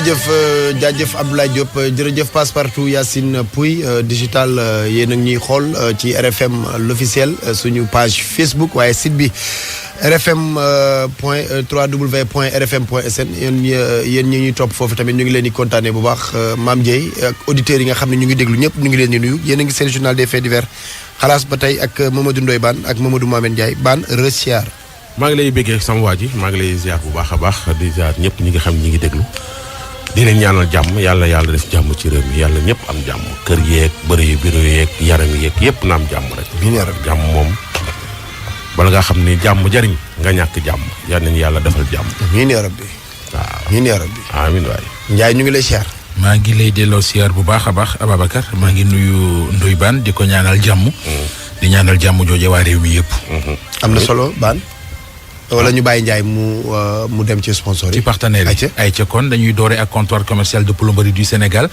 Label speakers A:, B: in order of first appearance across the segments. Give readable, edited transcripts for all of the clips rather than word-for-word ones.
A: jërëjëf jaajëf Abdoulaye Diop jërëjëf Passepartout Yacine Pouy digital yéen a ngi ñuy xool ci RFM l'officiel suñu page Facebook waaye site bi rfm point www.rfm.sn yéen ñi ñuy topp foofu tamit ñu ngi leen di kontaanee bu baax Mame Ndiaye ak auditeurs yi nga xam ne ñu ngi déglu ñëpp ñu ngi leen di nuyu yéen a ngi seen journal des faits divers xalaas ba tey ak Mamadou Ndoye Bane ak Mamadou Mohamed Ndiaye Bane resiar
B: maa ngi lay béggee sama waa ji maa ngi lay ziar bu baax a baax di ziar ñëpp ñi nga xam ñi ngi déglu di leen ñaanal jàmm yàlla def jàmm ci réew mi yàlla ñëpp am jàmm kër yeeg bëri yi bureau yeeg yaram yeeg yëpp na am jàmm rek jàmm moom bala nga xam ni jàmm jariñ nga ñàkk jàmm yal nañu yàlla defal jàmm
A: amiin yaa rabbi
B: waaw
A: amiin yaa rabbi
B: amiin waay
A: Ndiaye ñu ngi lay ziar
C: maa ngi lay delloo siyaar bu baax a baax Ababacar maa ngi nuyu Ndoye Bane di ko ñaanal jàmm di ñaanal jàmm jooje waa réew mi yëpp
A: am na solo Bane wala ñu bàyyi Ndiaye mu dem ci sponsor yi.
C: ci partenaires yi ay ca kon dañuy doore ak comptoir commercial de plomberie du Sénégal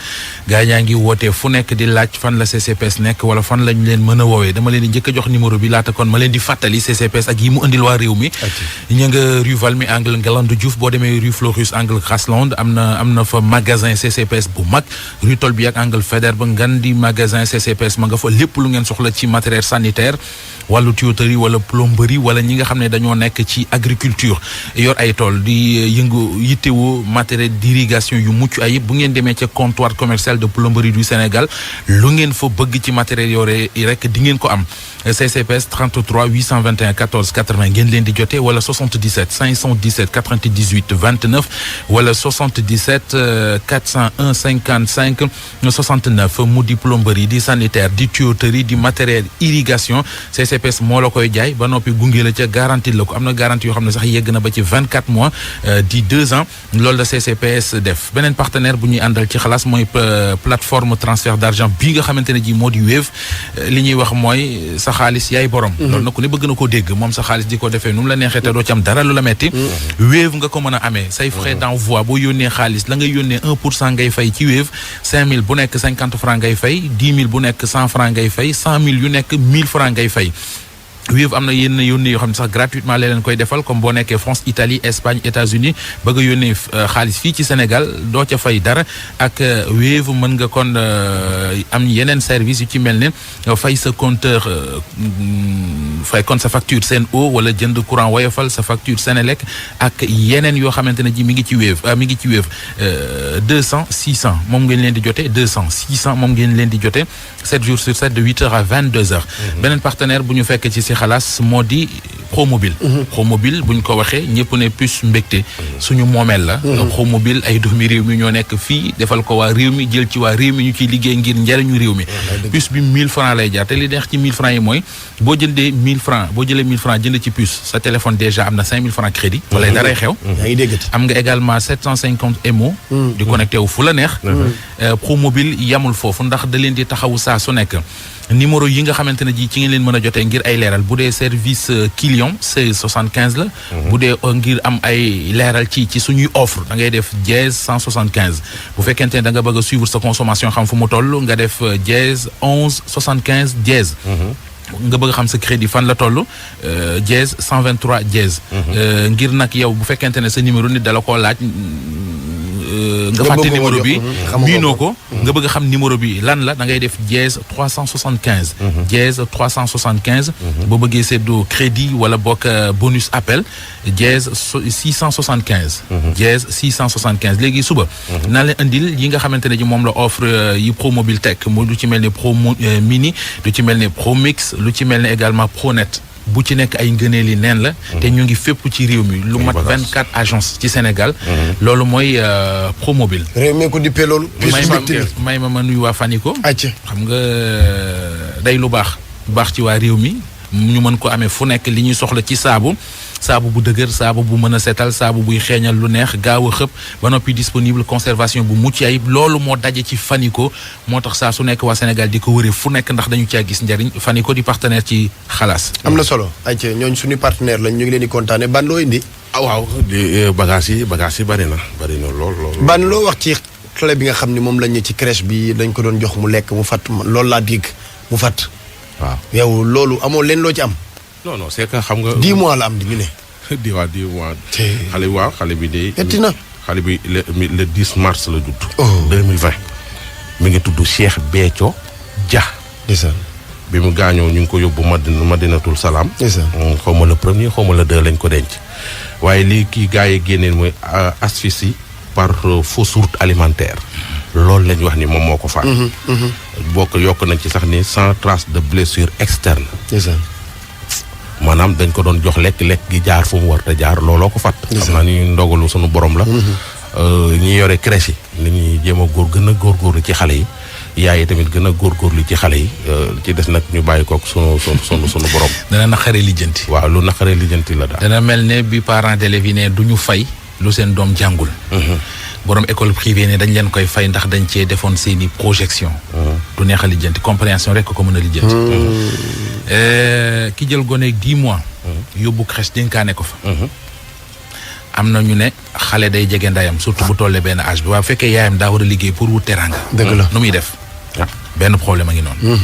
C: gars ñaa ngi wootee fu nekk di laaj fan la CCPS nekk wala fan lañ leen mën a woowee dama leen di njëkk a jox numéro bi laata kon ma leen di fàttali CCPS ak yi mu indil waa réew mi ñu nga rue Valmy angle Ngalandou Diouf boo demee rue Florus angle Grasland am na fa magasin CCPS bu mag rue Tolbiac angle Faidherbe ngan di magasin CCPS ma nga fa lépp lu ngeen soxla ci matériel sanitaire wàllu tuyauterie wala plomberie wala ñi nga xam ne dañoo nekk ci agriculture yor ay tool di yëngu yittewoo matériel d'irrigation yu mucc ayib bu ngeen demee ca comptoir commercial de plomberie du Sénégal lu ngeen fa bëgg ci matériel yore rek di ngeen ko am CCPS 33 821 14 80 ngeen leen di jotee wala 77 517 98 29 wala 77 401 55 69 mu di plomberie di sanitaire di tuyauterie di matériel irrigation CCPS moo la koy jaay ba noppi gunge la ca garantie la ko am na garantie yoo xam ne sax yegg na ba ci 24 mois di 2 ans loolu la CCPS def beneen partenaire bu ñuy àndal ci xalaas mooy plateforme transfert d'argent bii nga xamante ne ji moo di Wave li ñuy wax mooy sa xaalis yaay borom loolu na ku ne bëgg na koo dégg moom sa xaalis di ko defee nu mu la neexee te doo ci am dara lu la metti Wave nga ko mën a amee say frais d'envoi boo yónnee xaalis la ngay yónnee 1% ngay fay ci Wave 5000 bu nekk 50 francs ngay fay 10 000 bu nekk 100 francs ngay fay 100 000 yu nekk 1000 francs ngay fay Wave am na yenn yónnee yoo xam ne sax gratuitement leen koy defal comme boo nekkee France Italie Espagne États-Unis bëgg a yónnee xaalis fii ci Sénégal doo ca fay dara ak Wave mën nga kon am yeneen service yu ci mel ne fay sa compteur fay kon sa facture Sen'Eau wala jënd courant Woyofal sa facture Senelec ak yeneen yoo xamante ne ji mi ngi ci Wave 200 600 moom ngeen leen di jotee 200 600 moom ngeen leen di jotee 7 jours sur 7 de 8h à 22h beneen partenaire bu ñu fekk ci xalaas moo di Promobile Promobile buñ ko waxee ñëpp ne puce mbégte suñu moomeel la Promobile ay doomi réew mi ñoo nekk fii defal ko waa réew mi jël ci waa réew mi ñu ciy liggéey ngir njariñu réew mi puce bi 1000 francs lay jaar te li neex ci 1000 francs yi mooy boo jëndee 1000 francs boo jëlee 1000 francs jënd ci puce sa téléphone déjà am na 5000 francs crédit wala daray xew am nga également 750 MO di connecté wu fu la neex Promobile yamul foofu ndax da leen di taxawu saa su nekk numéro yi nga xamante ne ji ci ngeen leen mën a jotee ngir ay leeral bu dee service client 1675 la bu dee ngir am ay leeral ci suñuy offre da ngay def dièse 175 bu fekkente ne da nga bëgg a suivre sa consommation xam fu mu toll nga def dièse 11 75 dièse nga bëgg xam sa crédit fan la toll dièse 123 dièse ngir nag yow bu fekkente ne sa numéro nit dala koo laaj nga fàtte numéro bi miinoo ko nga bëgg a xam numéro bi lan la da ngay def dièse 375 dièse 375 boo bëggee seddu crédit wala bokk bonus appel dièse 675 dièse 675 léegi suba naa leen indil yi nga xamante ne ji moom la offre yi Promobile Tech mu lu ci mel ne Pro Mini lu ci mel ne Pro Mix lu ci mel ne également Pronet bu ci nekk ay ngëneeli neen la te ñu ngi fépp ci réew mi lu mat 24 agences ci Sénégal loolu mooy Promobile
A: réew mi ko dippee loolu
C: may ma nuyu waa Fanico xam nga day lu baax ci waa réew mi ñu mën ko amee fu nekk li ñuy soxla ci saabu bu dëgër saabu bu mën a setal saabu buy xeeñal lu neex gaaw a xëpp ba noppi disponible conservation bu mucc ayib loolu moo daje ci Fanico moo tax saa su nekk waa Sénégal di ko wëree fu nekk ndax dañu caa gis njariñ Fanico di partenaire ci xalaas
A: am na solo ayca ñooñ suñu partenaire lañ ñu ngi leen di kontaane ban loo indi
B: waaw di bagage yi bari na lool
A: ban loo wax ci xale bi nga xam ne moom lañ ne ci crèche bi dañ ko doon jox mu lekk mu fàtt loolu laa dégg mu fàtt
B: waaw
A: yow loolu amoo leen loo ci am
B: non c'est que xam nga
A: 10 mois la am di ñu ne
B: 10 mois xale bi de
A: metti na
B: xale bi le 10 mars la judd. 2020 mi ngi tudd Cheikh Béthio Dia. bi mu gaañoo ñu ngi ko yóbbu Madinatul Salaam. xaw ma le premier xaw ma le 2 lañ ko denc. waaye lii kii gars yi génneen mooy asphyxie par fausse route alimentaire. loolu lañ wax ni moom moo ko faat. bokk yokk nañ ci sax ni sans trace de blessure externe. maanaam dañ ko doon jox lekk gi jaar fu mu war te jaar looloo ko faat. xam naa ni ndogalu sunu borom la. ñi yore crèche yi nit ñi jéem a gën a góorgóorlu ci xale yi. yaay yi tamit gën a góorgóorlu ci xale yi ci des nag ñu bàyyi kook sunu borom.
C: dana naqaree lijjanti.
B: waaw lu naqaree lijjanti la daal.
C: dana mel ne bi parents d'élèves yi ne du ñu fay lu seen doom jàngul. borom école privée ne dañ leen koy fay ndax dañ cee defoon seeni projection. du neex a lijjanti compréhension rek ko mën a lijjanti. ki jël goneeg 10 mois. yóbbu crèche dénkaane ko fa. am na ñu ne xale day jege ndayam surtout bu tollee benn âge bi waaye bu fekkee yaayam daa war a liggéey pour wut teraanga.
A: dëgg la
C: nu muy def. benn problème a ngi noonu.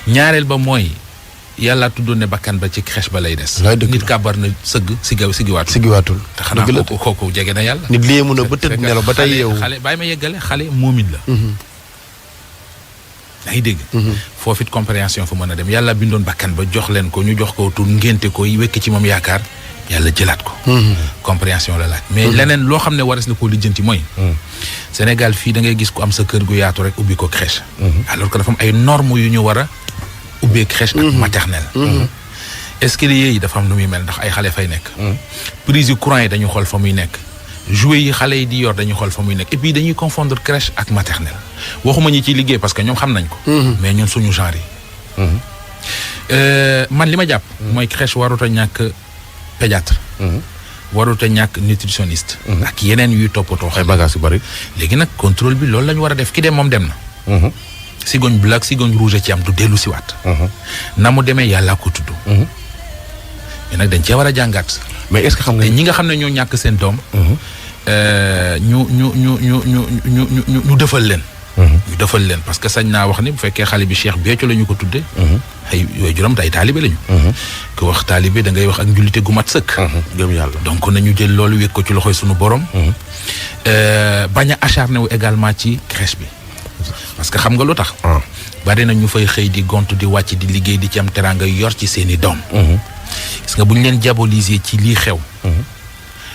C: ñaareel ba mooy yàlla tuddoon ne bakkan ba ci crèche ba lay des. nit kàbbar na sëgg siggiwaatul. te xanaa kooku jege na yàlla.
A: nit lii mun a ba tëdd nelaw ba tey yow.
C: xale bàyyi ma yeggale xale moomit la. yaa ngi dégg. foofu it compréhension fa mën a dem yàlla bindoon bakkan ba jox leen ko ñu jox ko tur ngénte ko wekk ci moom yaakaar. yàlla jëlaat ko. compréhension la laaj. mais leneen loo xam ne waras na koo lijjanti mooy. Sénégal fii da ngay gis ku am sa kër gu yaatu rek ubbi ko crèche. alors que dafa am ay normes yu ñu war a ubbee crèche ak maternelle. escalier yi dafa am nu muy mel ndax ay xale fay nekk. prise yu courant yi dañu xool fa muy nekk. jouet yi xale yi di yor dañu xool fa muy nekk et puis dañuy confondre crèche ak maternelle waxuma ñi ciy liggéey parce que ñoom xam nañ ko. mais ñun suñu genre yi. man li ma jàpp. mooy crèche warut a ñàkk. pédiatre. warut a ñàkk nutritionniste. ak yeneen yuy toppatoo.
B: ay bagages yu bari.
C: léegi nag contrôle bi loolu la ñu war a def ki dem moom dem na. cigogne black cigogne rouge ci am du dellu si waat. na mu demee yàlla ko tudd. mais nag dañ cee war a jàngaat.
B: mais est-ce que xam nga
C: ñi nga xam ne ñoo ñàkk seen doom. ñu defal leen. ñu defal leen parce que sañ naa wax ni bu fekkee xale bi Cheikh Béthio la ñu ko tuddee. ay yooyu juróom ay taalibe lañu. ku wax taalibe da ngay wax ak njullite gu mat sëkk.
B: gëm yàlla
C: donc nañu jël loolu wékk ko ci loxoy sunu borom. bañ a acharné wu également ci crèche bi. parce que xam nga lu tax. bari na ñu fay xëy di gont di wàcc di liggéey di ci am teraanga yor ci seeni doom. gis nga bu ñu leen diaboliser ci lii xew.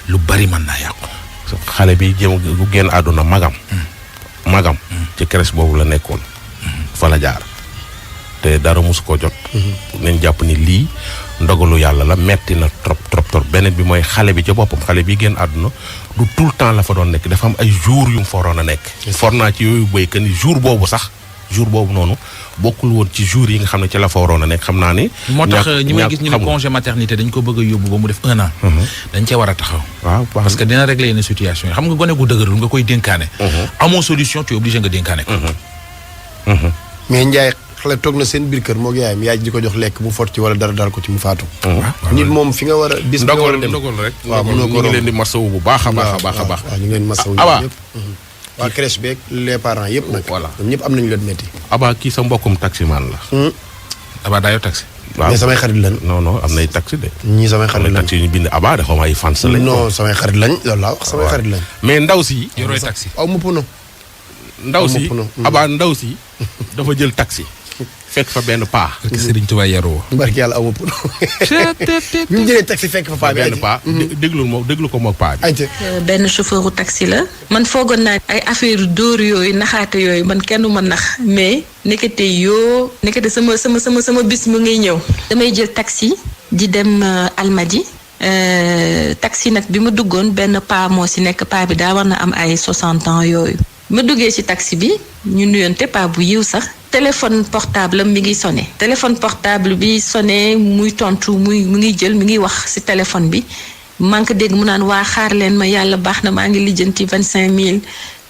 C: lu bari mën naa yàqu.
B: xale bi jéem bu génn àdduna magam. ci crèche boobu la nekkoon. fa la jaar. te dara mosu koo jot. nañ jàpp ni lii ndogalu yàlla la metti na trop beneen bi mooy xale bi ca boppam xale bi génn àdduna du tout le temps la fa doon nekk dafa am ay jours yu mu foroon a nekk. for naa ci yooyu béykat ni jour boobu noonu bokkul woon ci jours yi nga xam ne ci la fa waroon a nekk xam naa ni.
C: moo tax ñi may gis ñu ne congé maternité dañ ko bëgg a yóbbu ba mu def 1 an. dañ cee war a taxaw.
B: waaw
C: parce que dina régler yenn situation yi xam nga gone gu dëgërul nga koy dénkaane. amoo solution tu es obligé nga dénkaane ko.
A: mais Ndiaye xale toog na seen biir kër moog yaayam yaay di ko jox lekk mu fot ci wala dara ko ci mu faatu. nit moom fi nga war a. bis bi nga war a dem
B: ndogal rek.
A: waaw mënoo ko
B: ñu ngi leen di masawu bu baax a baax.
A: waaw ñu ngi leen di masawu ñëpp. waa crèche beeg les parents yëpp nag.
B: voilà
A: ñoom ñëpp am nañu leen metti.
B: Aba kii sa mbokkum taximan la.
C: Aba daa yor taxi.
B: waaw
A: mais samay xarit lañ.
B: non am nay taxi de.
A: ñii samay xarit lañ
B: taxi ñu bind Aba dafa am ay fans lañ.
A: non samay xarit lañ loolu laa wax samay xarit lañ.
B: mais ndaw si.
C: yorooy taxi.
A: aw ma pono.
B: ndaw si Aba ndaw si dafa jël taxi. fekk fa benn paa.
C: parce que Serigne Touba yaroo.
A: barki yàlla aw ma pono. bi mu jëlee taxi fekk fa paa bi.
B: benn paa déglu ko moog paa bi.
D: benn chauffeuru taxi la. man foogoon naa ay affaire dóor yooyu naxaate yooyu man kenn ma nax mais nekkate sama bis mu ngi ñëw. damay jël taxi di dem Almadi. taxi nag bi ma duggoon benn paa moo si nekk paa bi daa war na am ay 60 ans yooyu. ma duggee ci taxi bi ñu nuyonte paa bu yiw sax. téléphone portable mi ngi sonné téléphone portable bi sonné muy tontu mu ngi jël mi ngi wax ci téléphone bi manque dégg mu naan waa xaar leen ma yàlla baax na maa ngi lijjanti 25000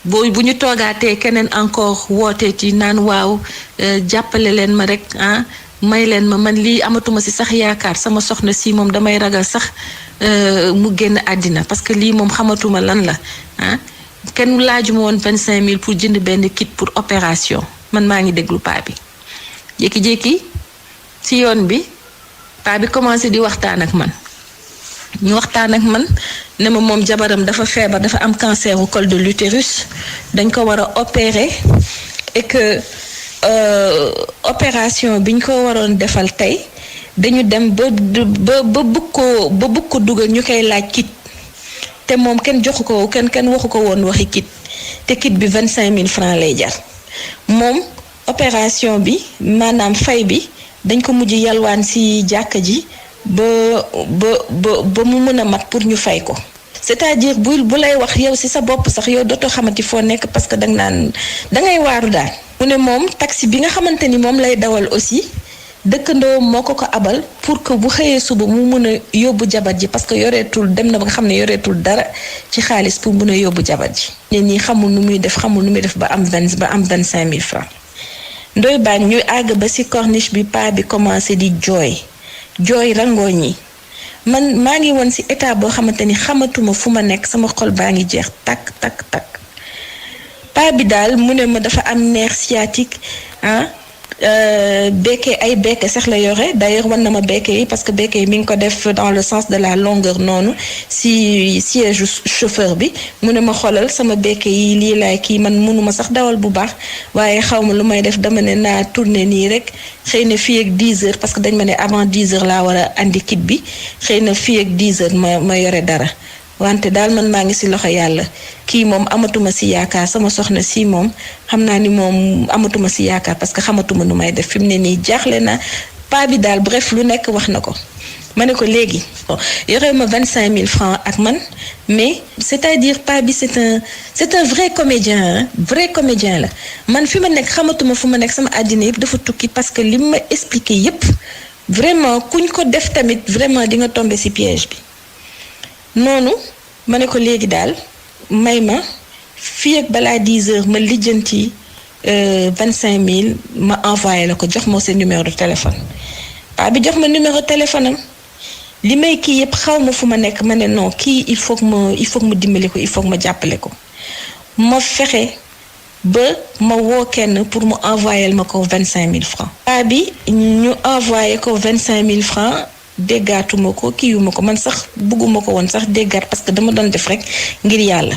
D: bu ñu toogaatee keneen encore wooteeti naan waaw jàppale leen ma rek may leen ma man lii amatuma ci sax yaakaar sama soxna si moom damay ragal sax mu génn àddina parce que lii moom xamatuma lan la kenn laajuma woon 25000 pour jënd benn kit pour opération. man maa ngi déglu paa bi jékki-jékki ci yoon bi paa bi commencé di waxtaan ak man ñu waxtaan ak man ne ma moom jabaram dafa feebar dafa am cancer au col de l'utérus dañ ko war a opérer et que opération biñ ko waroon defal tey dañu dem ba bëgg ko dugal ñu koy laaj kit te moom kenn joxu ko kenn waxu ko woon waxi kit te kit bi 25 000 francs lay jar moom opération bi maanaam fay bi dañ ko mujj yalwaan ci jàkka ji ba mu mën a mat pour ñu fay ko c'est-à-dire bu lay wax yow ci sa bopp sax yow dootoo xamante foo nekk parce que dangay waaru daal. mu ne moom taxi bi nga xamante ni moom lay dawal aussi dëkkandoo moo ko abal pour que bu xëyee suba mu mën a yóbbu jabar ji parce que yoreetul dem na ba nga xam ne yoreetul dara ci xaalis pour mën a yóbbu jabar ji. ne nii xamul nu muy def ba am 25 000 francs. Ndoye Bane ñuy àgg ba ci corniche bi paa bi commencé di jooy rangoo ñi man maa ngi woon ci état boo xamante ni xamatuma fu ma nekk sama xol baa ngi jeex takk paa bi daal mu ne ma dafa am nerf sciatique békke ay békke sax la yore d'ailleurs wan na ma békke yi parce que békke yi mi ngi ko def dans le sens de la longueur noonu ci siège chauffeur bi mu ne ma xoolal sama békke yi lii laay kii man mënuma sax dawal bu baax waaye xaw ma lu may def dama ne naa tourner nii rek xëy na fii ak 10 heures parce que dañ ma ne avant 10 heures laa war a andi kit bi xëy na fii ak 10 heures ma yore dara wante daal man maa ngi ci loxo yàlla kii moom amatuma ci yaakaar sama soxna si moom xam naa ni moom amatuma ci yaakaar parce que xamatuma nu may def fi mu ne nii jaaxle na paa bi daal bref lu nekk wax na ko ma ne ko léegi yore ma 25 000 francs ak man mais c'est-à-dire paa bi c'est un vrai comédien la man fi ma nekk xamatuma fu ma nekk sama àddina yëpp dafa tukki parce que li ma expliqué yëpp vraiment kuñ ko def tamit vraiment di nga tomber ci piège bi noonu ma ne ko léegi daal may ma fii ak balaa 10 heures ma lijjanti 25 000 ma envoyé la ko jox ma sa numéro de téléphone paa bi jox ma numéro téléphone am li may kii yëpp xaw ma fu ma nekk ma ne non kii il faut que ma dimbali ko il faut que ma jàppale ko ma fexe ba ma woo kenn pour mu envoyé ma ko 25 000 francs paa bi ñu envoyé ko 25 000 francs déggaatuma ko kiiwuma ko man sax bëgguma ko woon sax déggaat parce que dama doon def rek ngir yàlla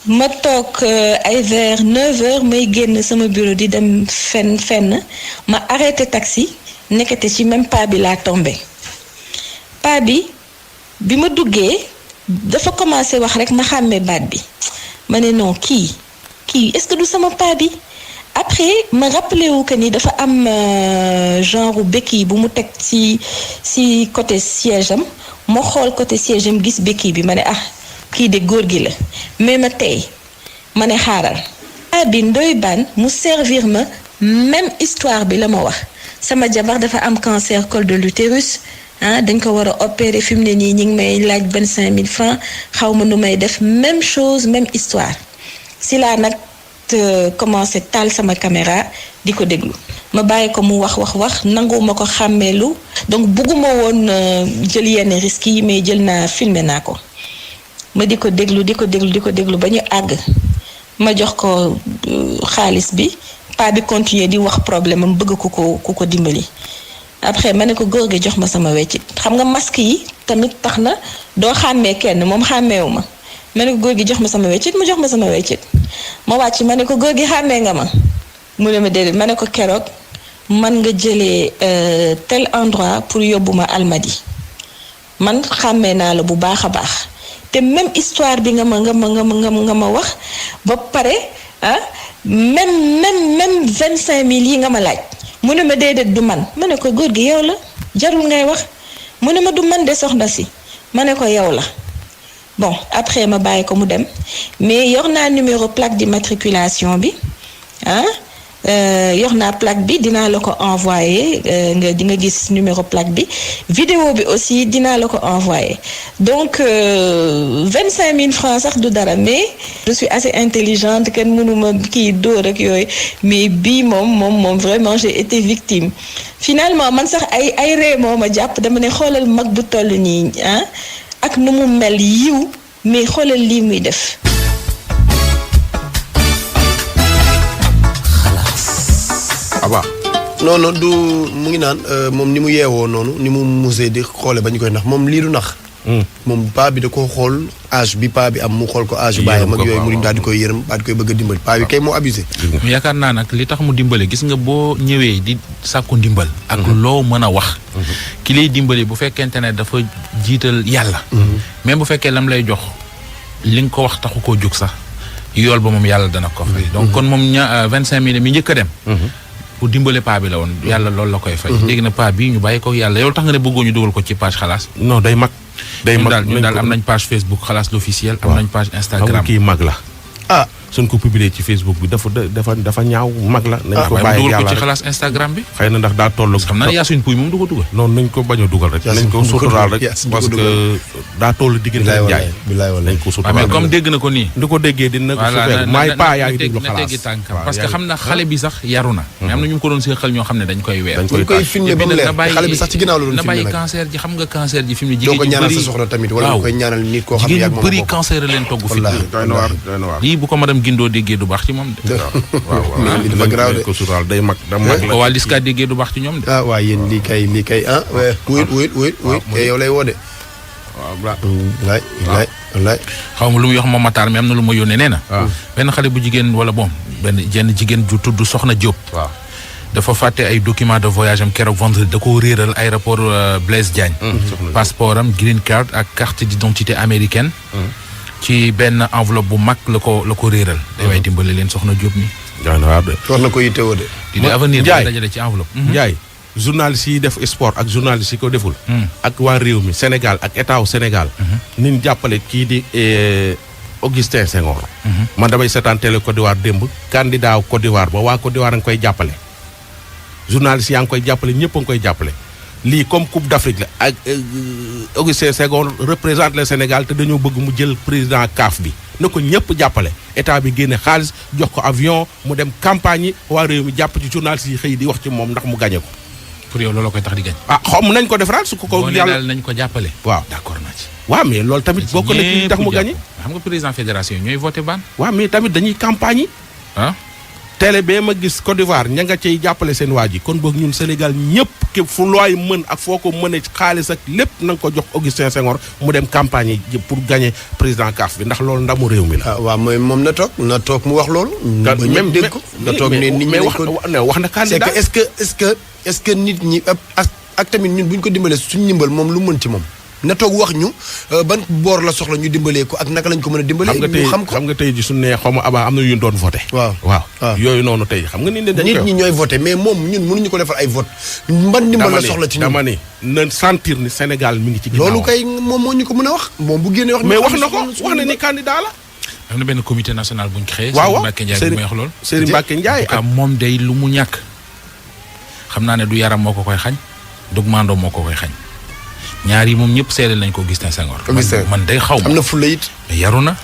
D: ma toog ay vers 9 heures may génn sama bureau di dem fenn ma arrêté taxi nekkate ci même pas bi laa tombé pas bi ma duggee dafa commencé wax rek ma xàmmee baat bi ma ne non kii est-ce que du sama pas bi après ma rappelé wu que ni dafa am genre béquille bu mu teg ci côté siège am ma xool côté siège am gis béquille bi ma ne kii de góor gi la mais ma tey ma ne xaaral bi Ndoye Bane mu servir ma même histoire bi la ma wax sama jabar dafa am cancer col de l'utérus dañ ko war a opérer fi mu ne nii ñi ngi may laaj 25 000 francs xaw ma nu may def même chose même histoire si laa nag commencé taal sama caméra di ko déglu ma bàyyi ko mu wax nanguwuma ko xàmmeelu donc bugguma woon jël yenn risques yi mais jël naa filmer naa ko ma di ko déglu ba ñu àgg ma jox ko xaalis bi paa bi continuer di wax problème am bëgg ku ko dimbali après ma ne ko góor gi jox ma sama weccit xam nga masque yi tamit tax na doo xàmmee kenn moom xàmmeewu ma ne ko góor gi jox ma sama weccit mu jox ma sama weccit ma wàcc ma ne ko góor gi xàmmee nga ma mu ne ma déedéet ma ne ko keroog man nga jëlee tel endroit pour yóbbu ma Almadi man xàmmee naa la bu baax a baax te même histoire bi nga ma wax ba pare même 25 000 yi nga ma laaj mu ne ma déedéet du man ma ne ko góor gi yow la jarul ngay wax mu ne ma du man de soxna si ma ne ko yow la bon après ma bàyyi ko mu dem mais yor naa numéro plaque d'immatriculation bi yor naa plaque bi dinaa la ko envoyer di nga gis numéro plaque bi vidéo bi aussi dinaa la ko envoyer donc 25 000 francs sax du dara mais je suis assez intelligente kenn mënuma kii dóor ak yooyu mais bii moom vraiment j'ai été victime finalement man sax ay ree moo ma jàpp dama ne xoolal mag bu toll nii ak nu mu mel yiw mais xoolal lii muy def.
B: Aba.
A: non du mu ngi naan moom ni mu yeewoo noonu ni mu musee di xoole ba ñu koy nax moom lii du nax moom paa bi da koo xool âge bi paa bi am mu xool ko âge baayam ak yooyu mu daal di koy yërëm daal di koy bëgg a dimbali paa bi kay moo abusé.
C: yaakaar naa nag li tax mu dimbale gis nga boo ñëwee di sàkku ndimbal. ak loo mën a wax. ki lay dimbali bu fekkente ne dafa jiital yàlla. même bu fekkee lam lay jox li nga ko wax taxu koo jóg sax yool ba moom yàlla dana ko fay. donc kon moom 25 000 mi njëkk a dem. pour dimbale paa bi la woon yàlla loolu la koy fay. léegi na paa bii ñu bàyyi ko yàlla yow tax nga ne bëggoo ñu dugal ko ci page xalaas.
B: non day mag.
C: ñun daal am nañ page Facebook xalaas l'officiel. am nañ page Instagram.
B: kii mag la. suñ ko publier ci Facebook bi dafa ñaaw mag la. nañ ko bàyyi
C: dugal ko ci xalaas Instagram bi.
B: xëy na ndax daa toll.
C: xam naa ne Yacine Pouy moom du ko dugal.
B: non nañ ko bañ a dugal rek. nañ ko suturaal rek parce que daa toll diggante njaay. nañ ko suturaal
C: mais comme dégg na ko nii.
B: ndi ko déggee dina ko suturaal maay paa yaa ngi déglu xalaas.
C: na teggi tànkam parce que xam na xale bi sax yaru na. mais am na ñu ko doon seexal ñoo xam ne dañ koy weer.
A: dañ koy filmé ba mu leer xale bi sax ci ginnaaw la doon filmé nag
C: na bàyyi cancer ji xam nga cancer ji fi mu ne jigéen
A: doo ko ñaanal sa soxna tamit wala nga koy ñaanal nit koo xam ne yàgg moom
C: bëri cancer leen togg fi lii bu ko madame Guindo déggee du baax ci moom de.
B: waaw
A: dafa garaaw de
B: ko suturaal day mag da mag la.
C: waa Liska déggee du baax ci ñoom de.
A: waaw yéen lii kay wuyut kay yow lay woo de.
B: waaw
A: wallaay
C: xaw ma lu muy wax ma Matar mais am na lu ma yónnee nee na. benn xale bu jigéen wala bon jenn jigéen ju tudd Soxna Diop.
B: waaw
C: dafa fàtte ay document de voyage am keroog vendredi da koo réeral aéroport Blaise Diagne. passeport am green card ak carte d'identité américaine. ci benn enveloppe bu mag la ko réeral. day way dimbali leen Soxna Diop nii.
A: war na ko yittewoo de.
C: di avenir bi dajale ci enveloppe.
B: Ndiaye journaliste yi def sport ak journaliste yi ko deful. ak waa réew mi Sénégal ak état wu Sénégal. ni ñu jàppale kii di Augustin Senghor. man damay seetaan télé Côte d'Ivoire démb. candidat wu Côte d'Ivoire ba waa Côte d'Ivoire a ngi koy jàppale. journaliste yaa ngi koy jàppale ñëpp a ngi koy jàppale. lii comme Coupe d'Afrique la ak Augustin Senghor représente le Sénégal te dañoo bëgg mu jël président CAF bi na ko ñëpp jàppale état bi génne xaalis jox ko avion mu dem campagne yi waa réew mi jàpp ci journaliste yi xëy di wax ci moom ndax mu gañe ko.
C: pour yow looloo koy tax di gañ.
B: xam nañ ko defaraat su ko yàlla
C: nañ ko jàppale.
B: waaw
C: d'accord naa ci.
B: waaw mais loolu tamit bokk na ci tax mu gañe.
C: xam nga président fédération yi ñooy voté ban.
B: waaw mais tamit dañuy campagne yi. télé bee ma gis Côte d'Ivoire ña nga cay jàppale seen waa ji kon boog ñun Sénégal ñëpp képp fu looy mën ak foo ko mënee xaalis ak lépp na nga ko jox Augustin Senghor mu dem campagne yi pour gagner président CAF bi ndax loolu ndamu réew mi la.
A: waaw mooy moom na toog mu wax loolu.
B: même
A: dégg ko na toog ne nit ñi
B: wax na candidat.
A: est-ce que nit ñi ak tamit ñun bu ñu ko dimbalee suñu ndimbal moom lu mën ci moom. na toog wax ñu ban boor la soxla ñu dimbalee ko ak naka lañ ko mën a dimbalee. ñu xam ko
B: xam nga tey ji suñu nee xaw ma abaa am na yu ñu doon voté. waaw yooyu noonu tey xam nga nit
A: ñi ñooy voté mais moom ñun mënuñu ko defal ay vote ban dimbal la soxla ci ñun
B: dama ni na sentir ni Sénégal mi ngi ci ginnaaw.
A: loolu kay moom moo ñu ko mën a wax moom bu génnee wax.
B: mais wax na ko wax na ni candidat la.
C: am na benn comité national bu ñu créé.
B: waaw
C: Serigne Mbacké Ndiaye bu may wax loolu.
B: Serigne Mbacké Ndiaye
C: ak moom day lu mu ñàkk xam naa ne du yaram moo ko koy xañ dug mando moo ko koy xañ ñaar yi moom ñëpp seedeel nañ ko Augustin Senghor. man day xaw ma
A: am na fulla it.
C: yaru na.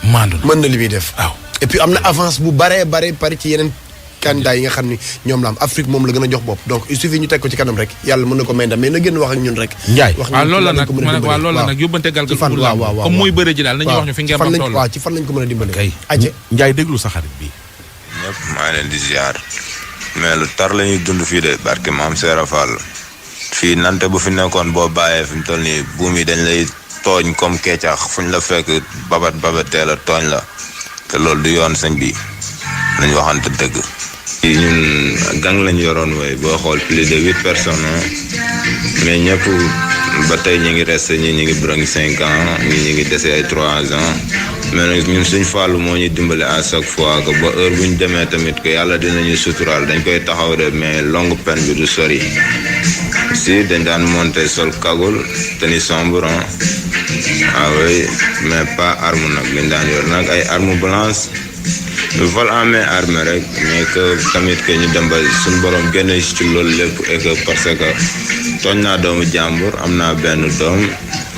C: maandu na
A: mën na li muy def.
C: waaw
A: et puis am na avance bu bare pare ci yeneen candidat yi nga xam ni ñoom la am Afrique moom la gën a jox bopp donc il suffit ñu teg ko ci kanam rek yàlla mën na ko may ndam mais na gën wax ak ñun rek.
B: Ndiaye
A: wax
C: loolu la nag yóbbante galgal
A: fan waaw
C: comme muy bëre ji daal nañu wax ñu fi ngeen am toll.
A: waaw ci fan lañ ko mën a dimbale.
C: kay
B: Ndiaye déglu sa xarit bi.
E: ñëpp maa ngi leen di ziar mais lu tar la ñuy dund fii de barke maam Seera Fall fii nante bu fi nekkoon boo bàyyee fi mu toll nii buum yi dañ lay tooñ comme kecax fuñ la fekk babat teel a tooñ la te loolu du yoon sëñ bi nañ waxante dëgg. ñun gang lañ yoroon way boo xool plus de 8 personnes mais ñëpp ba tey ñu ngi resté ñi ñu ngi bërëng 5 ans ñi ñu ngi dese ay 3 ans mais nag ñun suñ fàllu moo ñuy dimbale à chaque fois que ba heure bu ñu demee tamit que yàlla dinañu suturaal dañ koy taxaw de mais longue peine bi du sori si dañ daan monter sol kagul tenue sombre ah oui mais pas arme nag dañ daan yor nag ay arme blanche vol en main armé rek mais que tamit que ñu dem ba suñu borom génne ci loolu lépp et que parce que tooñ naa doomu jàmbur am naa benn doom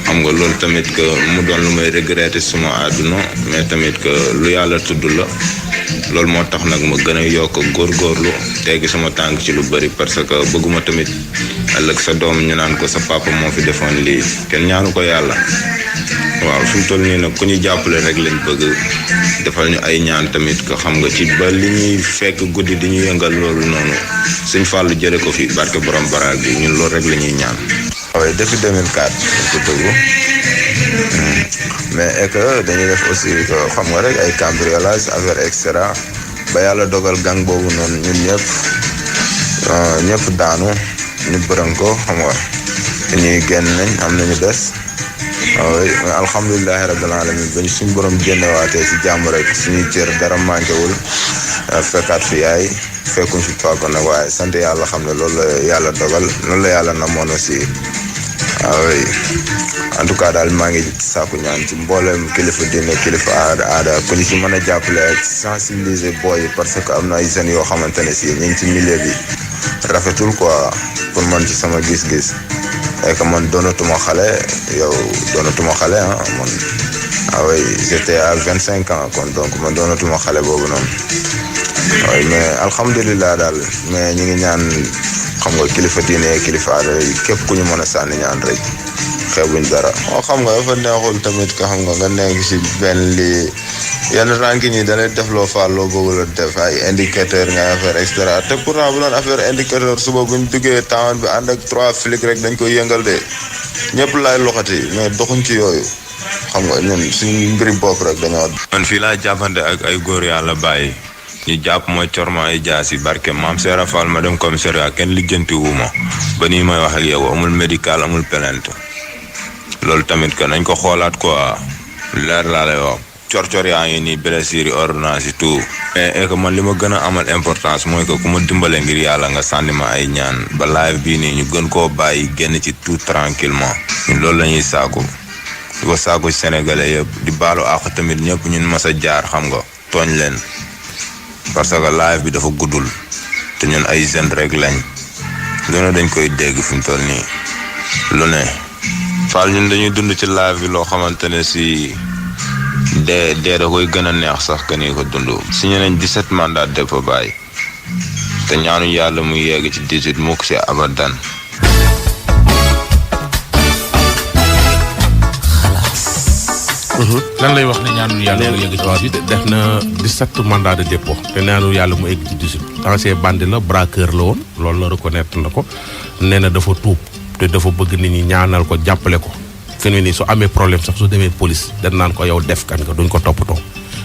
E: xam nga loolu tamit que mu doon lu may regretter suma àdduna mais tamit que lu yàlla tudd la loolu moo tax nag ma gën a yokk góorgóorlu teggi sama tànk ci lu bëri parce que bëgguma tamit ëllëg sa doom ñu naan ko sa papa moo fi defoon lii kenn ñaanu ko yàlla waaw fi mu toll nii nag ku ñu jàppale rek lañ bëgg defal ñu ay ñaan tamit ko xam nga ci ba li ñuy fekk guddi di ñu yëngal loolu noonu suñ fàllu jële ko fi barke borom baraag bi ñun loolu rek la ñuy ñaan waaye depuis 2004 dañ ko dugg mais et que dañuy def aussi que xam nga rek ay cambriolage affaire et cetera ba yàlla dogal gang boobu noonu ñun ñëpp daanu ñu bërën ko xam nga ñuy génn nañ am nañu des waaw mais alhamdulilahi rabbil alamin ba ñu suñu borom génnewaatee si jàmm rek suñuy cër dara manquéwul fekkaat fi yaay fekkuñ fi papa nag waaye sant yàlla xam ne loolu la yàlla dogal loolu la yàlla namoon aussi waaw en tout cas daal maa ngi sàkku ñaan ci mboolem kilifa diine kilifa aada ku ñu ci mën a jàppale ak sensibiliser booy yi parce que am na ay jeunes yoo xamante ne si ñu ngi ci milieu bi rafetul quoi pour man ci sama gis-gis et que man doonatuma xale yow doonatuma xale ah man waaw j'étais à 25 ans kon donc man doonatuma xale boobu noonu waaw mais alhamdulilah daal mais ñu ngi ñaan xam nga kilifa diine kilifa aada képp ku ñu mën a sànni ñaan rek xeebuñ dara. moo xam nga dafa neexul tamit ka xam nga nekk si benn lii yenn ranking yi da lay def loo faal loo bëggul a def ay indicateur nga affaire et cetera te pourtant bu doon affaire indicateur suba buñ duggee temps bi ànd ak 3 flics rek dañ koy yëngal de ñëpp laay loxati mais doxuñ ci yooyu xam nga ñun suñu mbiri bopp rek dañoo. man fii laa jàppante ak ay góor yàlla bàyyi ñu jàpp ma corma ay jaasi barke maam Seera Fall ma dem commissariat kenn lijjanti wu ma ba nii may wax ak yow amul médical amul plainte loolu tamit que nañ ko xoolaat quoi leer laa lay wax. cor yaa ngi nii blessure yi ordonnance yi tout et que man li ma gën a amal importance mooy que ku ma dimbale ngir yàlla nga sànni ma ay ñaan ba live bii nii ñu gën koo bàyyi génn ci tout tranquillement ñun loolu la ñuy saaku di ko saaku sénégalais yëpp di baalu àq tamit ñëpp ñun mas a jaar xam nga tooñ leen parce que live bi dafa guddul te ñun ay jeunes rek lañ lu ne dañ koy dégg fi mu toll nii lu ne Fall ñun dañuy dund ci live bi loo xamante ne si dee da koy gën a neex sax que ni ko dund signé nañ 17 mandat de dépôt bàyyi te ñaanu yàlla muy yegg ci 18 mukk si abadan.
C: lan lay wax ne ñaanu yàlla mu yegg ci
B: def na 17 mandat de dépôt te ñaanu yàlla mu egg ci 18 ancien bandit la braqueur la woon loolu la reconnaître na ko nee na dafa tuub te dafa bëgg nit ñi ñaanal ko jàppale ko fi mu ne nii su amee problème sax su demee police dañ naan ko yow def kan nga duñ ko toppatoo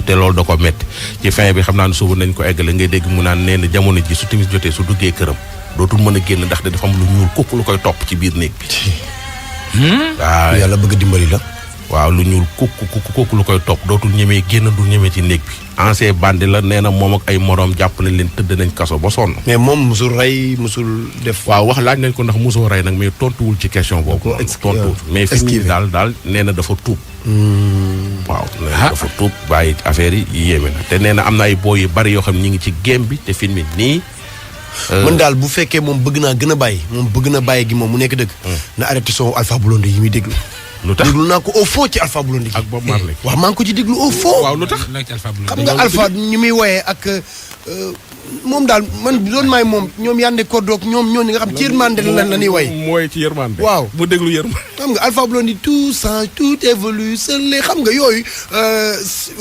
B: te loolu da ko métti ci fin bi xam naa ne suba nañ ko eggale ngay dégg mu naan nee na jamono ji su timis jotee su duggee këram dootul mën a génn ndax dafa am lu ñuul kukk lu koy topp ci biir néeg bi.
A: waaw yàlla bëgg dimbali la.
B: waaw lu ñuul kukk lu koy topp dootul ñemee génn du ñemee ci néeg bi. ancien bandi la nee na moom ak ay moroom jàpp nañ leen tëdd nañ kaso ba sonn.
A: mais moom musul rey musul def.
B: waaw wax laaj nañ ko ndax musoo rey nag mais tontuwul ci question boobu. tontuwul mais fi mu daal nee na dafa tuub. waaw nee na dafa tuub bàyyi affaire yi yéeme na te nee na am na ay booy yu bari yoo xam ne ñu ngi ci game bi te fi mu nii.
A: man daal bu fekkee moom bëgg naa gën a bàyyi moom bëgg na bàyyi gi moom mu nekk dëgg. na arrêté son Alpha Blondy yi muy déglu.
B: lu tax
A: déglu naa ko au fond ci Alpha Blondy.
B: ak Bob Marley.
A: waaw maa ngi ko ci déglu au fond.
B: waaw lu tax
A: xam nga Alpha ñu muy woyee ak moom daal man doon maay moom ñoom Yandé Codou ñoom ñooñu nga xam ci yërmande la ñuy woy.
B: mooy ci yërmande.
A: waaw
B: mu déglu yërmande.
A: xam nga Alpha Blondy tout change tout évolue seul xam nga yooyu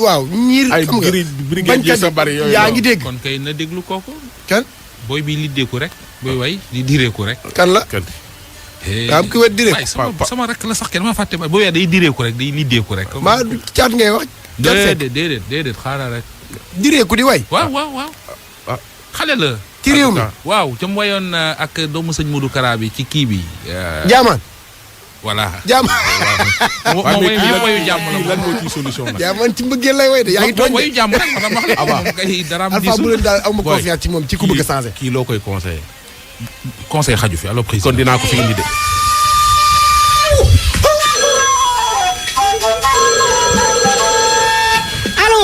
A: waaw. ñiir xam nga
B: brigade sa bari yooyu
A: yaa ngi dégg.
C: kon kay na déglu kooku.
A: kan
C: booy bi liddeeku rek. booy way di direeku rek.
A: kan la. daa am ki wet diree.
C: sama rek la sax kenn ma fàtte ba booy day direeku rek day liddeeku rek.
A: maa caat ngay wax.
C: déedéet xaaral rek.
A: direeku di way.
C: waaw. xale la.
A: ci réew mi
C: waaw ca mu wayoon ak doomu sëñ Modou Kara bi ci kii bi.
A: jaamaan.
C: voilà.
A: jaamaan.
C: moom wayu jàmm la
B: lan moo ci solution nag.
A: jaamaan ci mbëggeel lay way de yaa ngi tooñ de.
C: wayu jàmm rek ma wax la moom kay daraam
A: Alpha bu leen daal am confiance ci moom ci ku bëgg a changé.
B: kii loo koy conseillé.
C: conseil xaju fi alors président
B: kon dinaa ko fi indi de.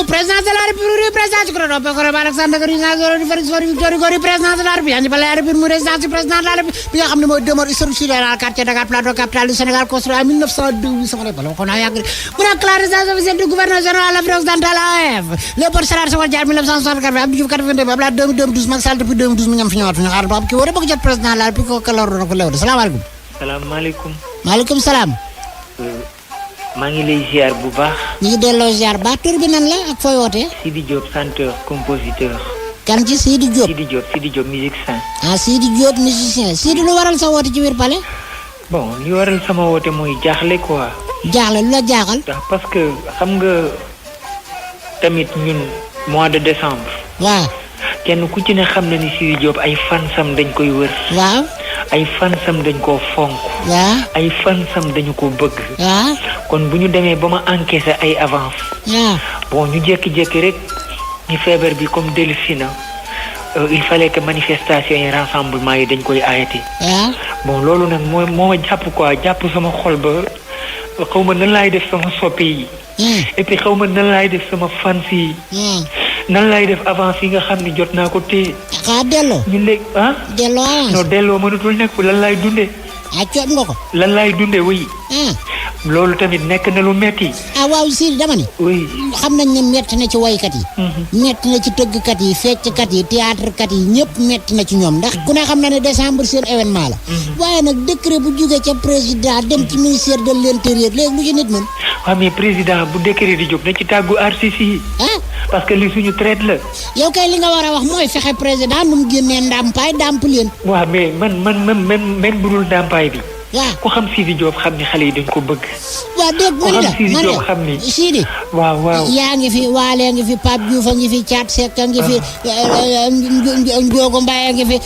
F: président de la République président ci kuréel Alexandre président de la République andi bala République mu résidence du président de la République bi nga xam ne mooy demeure historique sur le quartier Dakar Plateau capitale du Sénégal construit en 1902 sama bala ko na yàgg mu nekk la résidence officielle du gouverneur général de l'Afrique occidentale AOF Léopold Sédar Senghor Diatta 1964 Abdou Diouf 82 Abdoulaye 2012 Macky Sall depuis 2012 mu ñam fi ñëwaat fi ñu xaar ba ki war a bëgg jot président de la République ko kala na ko lew de salaamaaleykum.
G: salaamaaleykum.
F: maaleykum salaam.
G: maa ngi lay ziar bu baax.
F: ñu ngi delloo ziar ba tur bi nan la ak fooy wootee.
G: Sidi Diop chanteur compositeur.
F: kan ci Sidi Diop.
G: Sidi Diop musicien.
F: Sidi Diop musicien Sidi lu waral sa woote ci biir palais.
G: bon li waral sama woote mooy jaaxle quoi.
F: jaaxle lu la jaaxal.
G: parce que xam nga tamit ñun mois de décembre.
F: waaw.
G: kenn ku ci ne xam na ni Sidy Diop ay fansam dañ koy wër.
F: waaw.
G: ay fansam dañ koo fonk.
F: waaw.
G: ay fansam dañu ko bëgg.
F: waaw.
G: kon bu ñu demee ba ma encaissé ay avance.
F: waaw.
G: bon ñu jékki-jékki rek ñu feebar bi comme dellusi na il fallait que manifestation yi rassemblement yi dañ koy arrêté.
F: waaw.
G: bon loolu nag moo ma jàpp quoi jàpp sama xol ba xaw ma nan laay def sama soppe yi. et puis xaw ma nan laay def sama fans yi. nan laay def avance yi nga xam ni jot naa ko téye.
F: xaa delloo.
G: ñu léegi ah.
F: delloo avance.
G: non delloo mënatul nekk lan laay dundee.
F: ah coot nga ko.
G: lan laay dundee oui. loolu tamit nekk na lu metti.
F: ah waaw Sidy dama ni.
G: oui.
F: xam nañ ne metti na ci waykat yi. metti na ci tëggkat yi fecckat yi théâtre kat yi ñëpp metti na ci ñoom ndax ku ne xam na ne décembre seen événement la. waaye nag décret bu jógee ca président dem ci ministère de l'intérieur léegi lu ci nit mën.
G: waaw mais président bu décret di jóg na ci tàggu artistes yi. parce que li suñu traite la.
F: yow kay li nga war a wax mooy fexe président nu mu génnee ndàmpaay ndàmp leen.
G: waaw mais man bu dul ndàmpaay bi.
F: waaw
G: ku xam Sidy Diop xam ni xale yi dañ ko bëgg.
F: waaw dégg
G: ku xam Sidy Diop xam ni
F: Sidy.
G: waaw.
F: yaa ngi fi Waale ngi fi Pape Diouf a ngi fi Thiat Seck a ngi fi Ndiogo Mbaye a ngi fi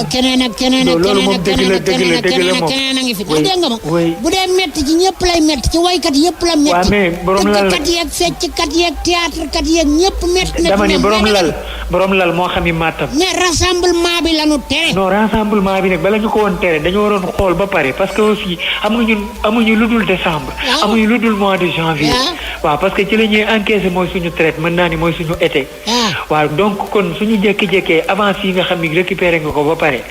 F: keneen ak keneen ak keneen a ngi fi. dégg nga ma bu dee metti ci ñëpp lay metti ci waykat yëpp la metti.
G: waaw mais borom lal
F: kat yeeg fecckat yeeg théâtre kat yeeg ñëpp metti na.
G: dama ni borom lal moo xam ni maatam.
F: mais rassemblement bi la ñu tere.
G: non rassemblement bi nag bala ñu ko woon tere dañu waroon xool ba pare parce que aussi xam nga ñun amuñu lu dul décembre. amuñu lu dul mois de janvier. waaw parce que ci la ñuy encaissé mooy suñu traite mën naa ni mooy suñu été. waaw donc kon suñu jékki-jékkee avance yi nga xam ni récupéré nga ko ba pare.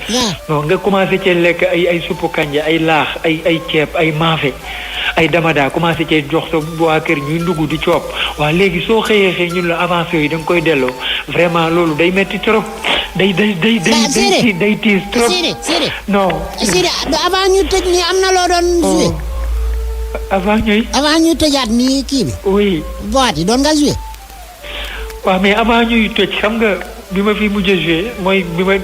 G: non nga commencé cee lekk ay suppu kanja ay laax ay ceeb ay maafe ay damada commencé cee jox sa waa kër ñuy ndugg di coob waaw léegi soo xëyee ñun la avance yooyu da nga koy delloo vraiment loolu day metti trop. day tiis trop.
F: Sidy
G: non.
F: Sidy avant ñu tëj nii am na loo doon joué. avant ñuy tëjaat nii kii bi.
G: oui.
F: boîte yi doon nga joué.
G: waaw mais avant ñuy tëj xam nga bi ma fi mujj a joué mooy bi ma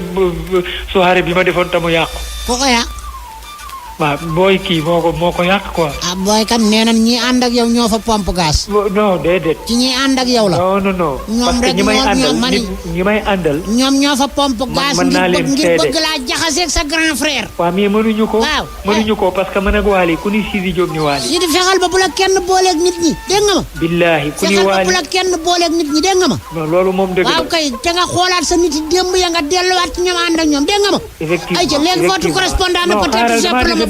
G: soirée bi ma defoon tamu yàqu.
F: ko yàq.
G: waaw booy kii moo ko yàq quoi.
F: booy kan nee nañ ñi ànd ak yow ñoo fa pompe gaz.
G: non déedéet.
F: ci ñi ànd ak yow la.
G: non.
F: ñoom rek
G: ñi may àndal.
F: ñoom ñoo fa pompe gaz. ngir bëgg laa jaxaseeg sa grand frère.
G: waaw mais mënuñu ko.
F: waaw
G: mënuñu ko parce que mën ak Waly ku ni Sidy Diop ni Waly.
F: Sidy fexeel ba bu la kenn booleeg nit ñi dégg nga ma.
G: billaahi ku ni
F: fexeel ba
G: Waly
F: bu la kenn booleeg nit ñi dégg nga ma.
G: non loolu moom dëgg la.
F: waaw kay te nga xoolaat sa nit yi démb ya nga delluwaat ci ñoom ànd ak ñoom dégg nga ma.
G: effectivement
F: ayca léegi votre correspondant peut-être je peux le